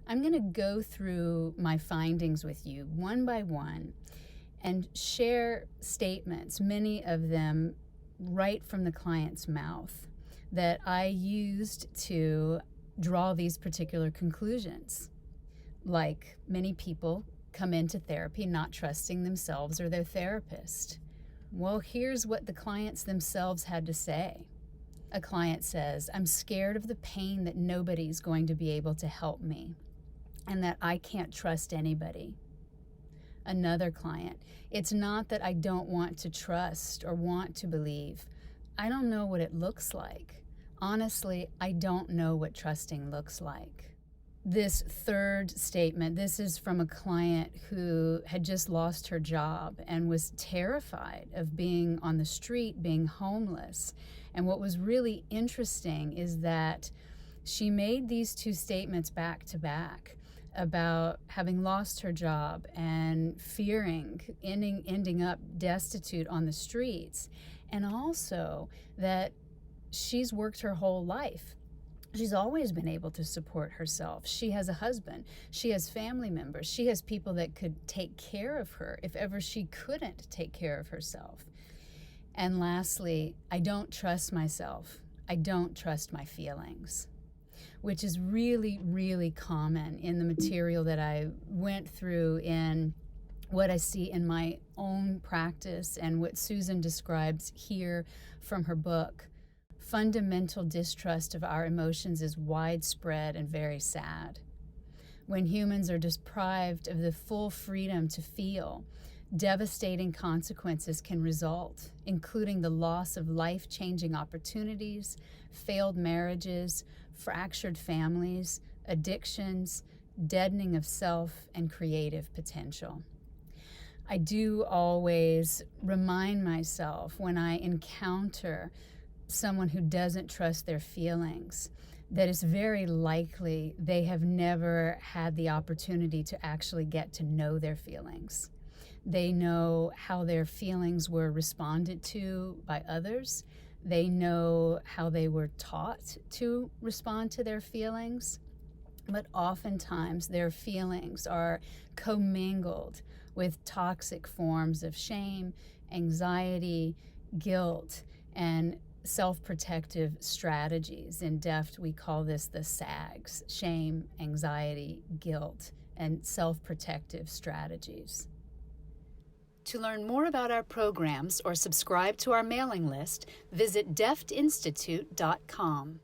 I'm going to go through my findings with you one by one and share statements, many of them right from the client's mouth, that I used to draw these particular conclusions. Like, many people come into therapy not trusting themselves or their therapist. Well, here's what the clients themselves had to say. A client says, "I'm scared of the pain that nobody's going to be able to help me and that I can't trust anybody." Another client, "It's not that I don't want to trust or want to believe. I don't know what it looks like. Honestly, I don't know what trusting looks like." This third statement, this is from a client who had just lost her job and was terrified of being on the street, being homeless. And what was really interesting is that she made these two statements back to back about having lost her job and fearing ending up destitute on the streets, and also that she's worked her whole life. She's always been able to support herself. She has a husband. She has family members. She has people that could take care of her if ever she couldn't take care of herself. And lastly, "I don't trust myself. I don't trust my feelings," which is really, really common in the material that I went through, in what I see in my own practice, and what Susan describes here from her book. Fundamental distrust of our emotions is widespread and very sad. When humans are deprived of the full freedom to feel, devastating consequences can result, including the loss of life-changing opportunities, failed marriages, fractured families, addictions, deadening of self, and creative potential. I do always remind myself when I encounter someone who doesn't trust their feelings that it's very likely they have never had the opportunity to actually get to know their feelings. They know how their feelings were responded to by others. They know how they were taught to respond to their feelings. But oftentimes their feelings are commingled with toxic forms of shame, anxiety, guilt, and self-protective strategies. In DEFT, we call this the SAGs: shame, anxiety, guilt, and self-protective strategies. To learn more about our programs or subscribe to our mailing list, visit deftinstitute.com.